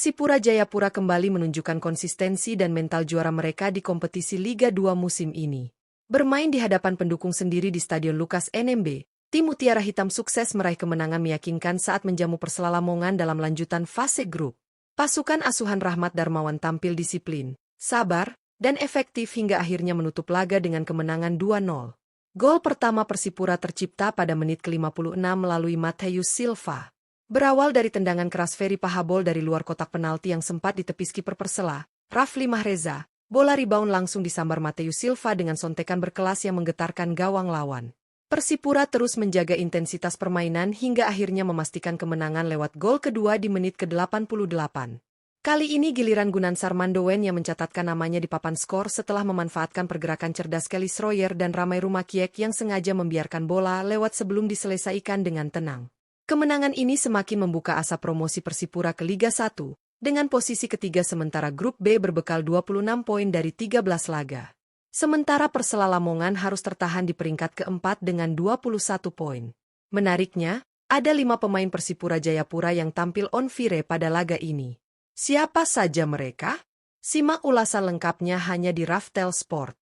Persipura Jayapura kembali menunjukkan konsistensi dan mental juara mereka di kompetisi Liga 2 musim ini. Bermain di hadapan pendukung sendiri di Stadion Lukas NMB, tim Mutiara Hitam sukses meraih kemenangan meyakinkan saat menjamu Persela Lamongan dalam lanjutan fase grup. Pasukan asuhan Rahmat Darmawan tampil disiplin, sabar, dan efektif hingga akhirnya menutup laga dengan kemenangan 2-0. Gol pertama Persipura tercipta pada menit ke-56 melalui Matheus Silva. Berawal dari tendangan keras Ferry Pahabol dari luar kotak penalti yang sempat ditepis kiper Persela, Rafli Mahreza, bola rebound langsung disambar Matheus Silva dengan sontekan berkelas yang menggetarkan gawang lawan. Persipura terus menjaga intensitas permainan hingga akhirnya memastikan kemenangan lewat gol kedua di menit ke-88. Kali ini giliran Gunansar Mandowen yang mencatatkan namanya di papan skor setelah memanfaatkan pergerakan cerdas Kelly Sroyer dan Ramai Rumakiek yang sengaja membiarkan bola lewat sebelum diselesaikan dengan tenang. Kemenangan ini semakin membuka asa promosi Persipura ke Liga 1, dengan posisi ketiga sementara grup B berbekal 26 poin dari 13 laga. Sementara Persela Lamongan harus tertahan di peringkat keempat dengan 21 poin. Menariknya, ada 5 pemain Persipura Jayapura yang tampil on fire pada laga ini. Siapa saja mereka? Simak ulasan lengkapnya hanya di Raftel Sport.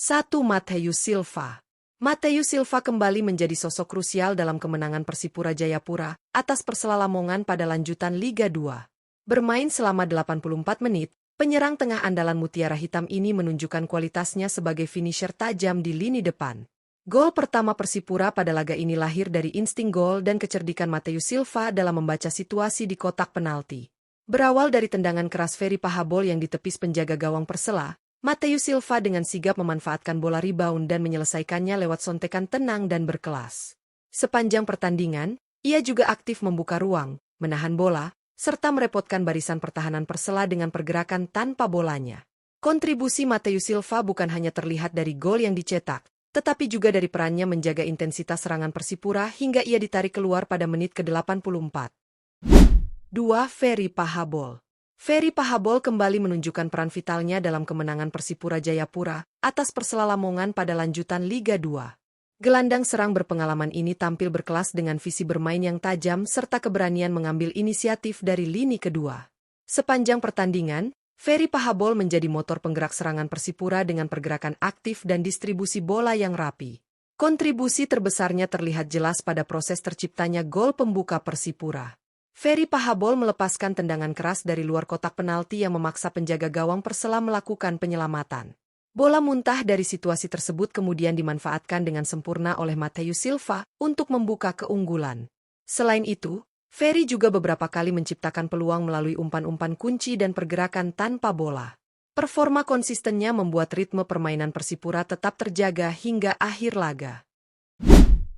1. Matheus Silva. Matheus Silva kembali menjadi sosok krusial dalam kemenangan Persipura Jayapura atas Persela Lamongan pada lanjutan Liga 2. Bermain selama 84 menit, penyerang tengah andalan Mutiara Hitam ini menunjukkan kualitasnya sebagai finisher tajam di lini depan. Gol pertama Persipura pada laga ini lahir dari insting gol dan kecerdikan Matheus Silva dalam membaca situasi di kotak penalti. Berawal dari tendangan keras Ferry Pahabol yang ditepis penjaga gawang Persela, Matheus Silva dengan sigap memanfaatkan bola rebound dan menyelesaikannya lewat sontekan tenang dan berkelas. Sepanjang pertandingan, ia juga aktif membuka ruang, menahan bola, serta merepotkan barisan pertahanan Persela dengan pergerakan tanpa bolanya. Kontribusi Matheus Silva bukan hanya terlihat dari gol yang dicetak, tetapi juga dari perannya menjaga intensitas serangan Persipura hingga ia ditarik keluar pada menit ke-84. 2. Ferry Pahabol. Ferry Pahabol kembali menunjukkan peran vitalnya dalam kemenangan Persipura Jayapura atas Persela Lamongan pada lanjutan Liga 2. Gelandang serang berpengalaman ini tampil berkelas dengan visi bermain yang tajam serta keberanian mengambil inisiatif dari lini kedua. Sepanjang pertandingan, Ferry Pahabol menjadi motor penggerak serangan Persipura dengan pergerakan aktif dan distribusi bola yang rapi. Kontribusi terbesarnya terlihat jelas pada proses terciptanya gol pembuka Persipura. Ferry Pahabol melepaskan tendangan keras dari luar kotak penalti yang memaksa penjaga gawang Persela melakukan penyelamatan. Bola muntah dari situasi tersebut kemudian dimanfaatkan dengan sempurna oleh Matheus Silva untuk membuka keunggulan. Selain itu, Ferry juga beberapa kali menciptakan peluang melalui umpan-umpan kunci dan pergerakan tanpa bola. Performa konsistennya membuat ritme permainan Persipura tetap terjaga hingga akhir laga.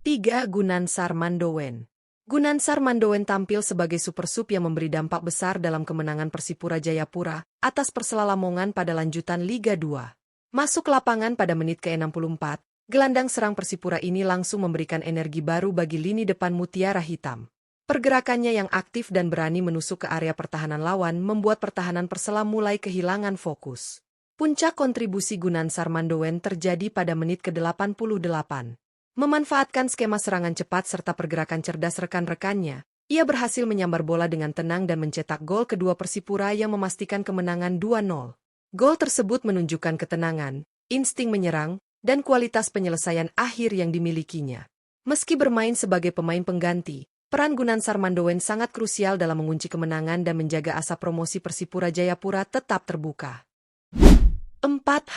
3. Gunansar Mandowen. Gunansar Mandowen tampil sebagai super sub yang memberi dampak besar dalam kemenangan Persipura Jayapura atas Persela Lamongan pada lanjutan Liga 2. Masuk lapangan pada menit ke-64, gelandang serang Persipura ini langsung memberikan energi baru bagi lini depan Mutiara Hitam. Pergerakannya yang aktif dan berani menusuk ke area pertahanan lawan membuat pertahanan Persela mulai kehilangan fokus. Puncak kontribusi Gunansar Mandowen terjadi pada menit ke-88. Memanfaatkan skema serangan cepat serta pergerakan cerdas rekan-rekannya, ia berhasil menyambar bola dengan tenang dan mencetak gol kedua Persipura yang memastikan kemenangan 2-0. Gol tersebut menunjukkan ketenangan, insting menyerang, dan kualitas penyelesaian akhir yang dimilikinya. Meski bermain sebagai pemain pengganti, peran Gunansar Mandowen sangat krusial dalam mengunci kemenangan dan menjaga asa promosi Persipura Jayapura tetap terbuka. 4.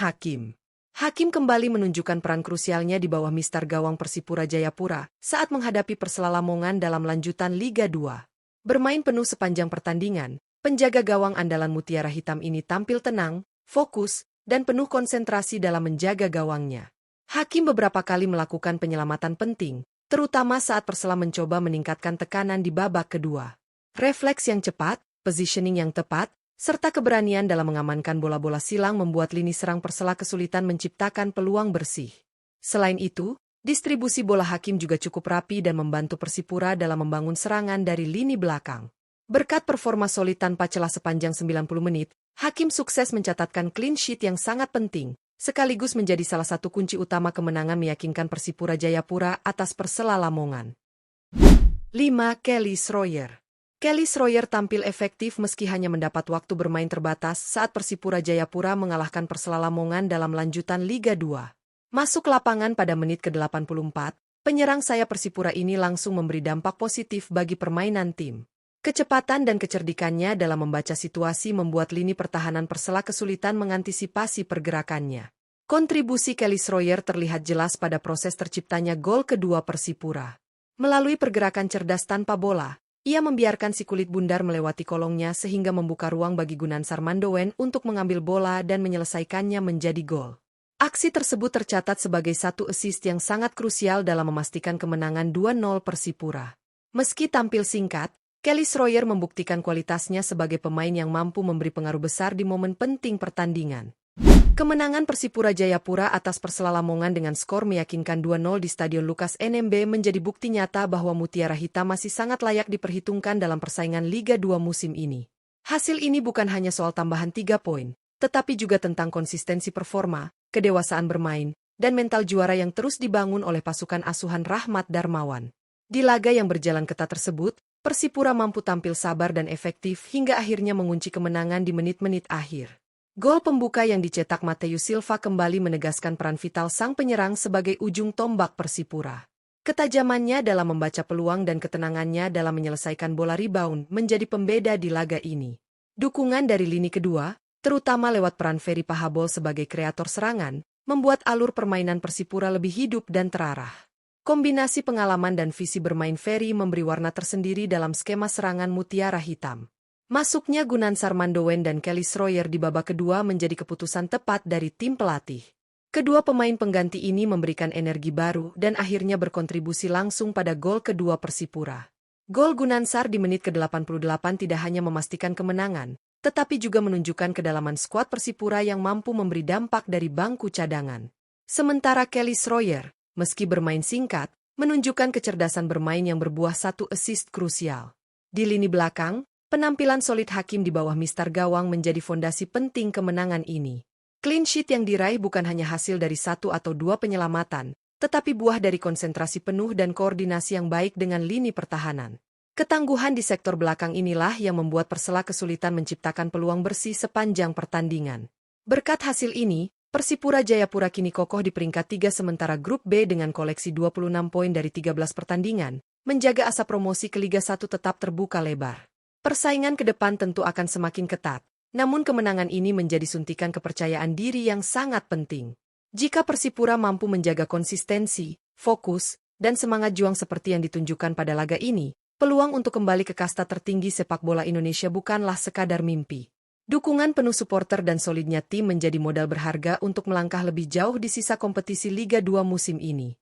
Hakim. Hakim kembali menunjukkan peran krusialnya di bawah mister gawang Persipura Jayapura saat menghadapi Persela Lamongan dalam lanjutan Liga 2. Bermain penuh sepanjang pertandingan, penjaga gawang andalan Mutiara Hitam ini tampil tenang, fokus, dan penuh konsentrasi dalam menjaga gawangnya. Hakim beberapa kali melakukan penyelamatan penting, terutama saat Persela mencoba meningkatkan tekanan di babak kedua. Refleks yang cepat, positioning yang tepat, serta keberanian dalam mengamankan bola-bola silang membuat lini serang Persela kesulitan menciptakan peluang bersih. Selain itu, distribusi bola Hakim juga cukup rapi dan membantu Persipura dalam membangun serangan dari lini belakang. Berkat performa solid tanpa celah sepanjang 90 menit, Hakim sukses mencatatkan clean sheet yang sangat penting, sekaligus menjadi salah satu kunci utama kemenangan meyakinkan Persipura Jayapura atas Persela Lamongan. 5. Kelly Schroyer. Kelly Schroyer tampil efektif meski hanya mendapat waktu bermain terbatas saat Persipura Jayapura mengalahkan Persela Lamongan dalam lanjutan Liga 2. Masuk lapangan pada menit ke-84, penyerang sayap Persipura ini langsung memberi dampak positif bagi permainan tim. Kecepatan dan kecerdikannya dalam membaca situasi membuat lini pertahanan Persela kesulitan mengantisipasi pergerakannya. Kontribusi Kelly Schroyer terlihat jelas pada proses terciptanya gol kedua Persipura. Melalui pergerakan cerdas tanpa bola, ia membiarkan si kulit bundar melewati kolongnya sehingga membuka ruang bagi Gunansar Mandowen untuk mengambil bola dan menyelesaikannya menjadi gol. Aksi tersebut tercatat sebagai satu assist yang sangat krusial dalam memastikan kemenangan 2-0 Persipura. Meski tampil singkat, Kelly Schroyer membuktikan kualitasnya sebagai pemain yang mampu memberi pengaruh besar di momen penting pertandingan. Kemenangan Persipura Jayapura atas Persela Lamongan dengan skor meyakinkan 2-0 di Stadion Lukas NMB menjadi bukti nyata bahwa Mutiara Hitam masih sangat layak diperhitungkan dalam persaingan Liga 2 musim ini. Hasil ini bukan hanya soal tambahan 3 poin, tetapi juga tentang konsistensi performa, kedewasaan bermain, dan mental juara yang terus dibangun oleh pasukan asuhan Rahmat Darmawan. Di laga yang berjalan ketat tersebut, Persipura mampu tampil sabar dan efektif hingga akhirnya mengunci kemenangan di menit-menit akhir. Gol pembuka yang dicetak Matheus Silva kembali menegaskan peran vital sang penyerang sebagai ujung tombak Persipura. Ketajamannya dalam membaca peluang dan ketenangannya dalam menyelesaikan bola rebound menjadi pembeda di laga ini. Dukungan dari lini kedua, terutama lewat peran Ferry Pahabol sebagai kreator serangan, membuat alur permainan Persipura lebih hidup dan terarah. Kombinasi pengalaman dan visi bermain Ferry memberi warna tersendiri dalam skema serangan Mutiara Hitam. Masuknya Gunansar Mandowen dan Kelly Schroyer di babak kedua menjadi keputusan tepat dari tim pelatih. Kedua pemain pengganti ini memberikan energi baru dan akhirnya berkontribusi langsung pada gol kedua Persipura. Gol Gunansar di menit ke-88 tidak hanya memastikan kemenangan, tetapi juga menunjukkan kedalaman skuad Persipura yang mampu memberi dampak dari bangku cadangan. Sementara Kelly Schroyer, meski bermain singkat, menunjukkan kecerdasan bermain yang berbuah satu assist krusial. Di lini belakang, penampilan solid Hakim di bawah Mister Gawang menjadi fondasi penting kemenangan ini. Clean sheet yang diraih bukan hanya hasil dari 1 atau 2 penyelamatan, tetapi buah dari konsentrasi penuh dan koordinasi yang baik dengan lini pertahanan. Ketangguhan di sektor belakang inilah yang membuat Persela kesulitan menciptakan peluang bersih sepanjang pertandingan. Berkat hasil ini, Persipura Jayapura kini kokoh di peringkat 3 sementara grup B dengan koleksi 26 poin dari 13 pertandingan, menjaga asa promosi ke Liga 1 tetap terbuka lebar. Persaingan ke depan tentu akan semakin ketat, namun kemenangan ini menjadi suntikan kepercayaan diri yang sangat penting. Jika Persipura mampu menjaga konsistensi, fokus, dan semangat juang seperti yang ditunjukkan pada laga ini, peluang untuk kembali ke kasta tertinggi sepak bola Indonesia bukanlah sekadar mimpi. Dukungan penuh supporter dan solidnya tim menjadi modal berharga untuk melangkah lebih jauh di sisa kompetisi Liga 2 musim ini.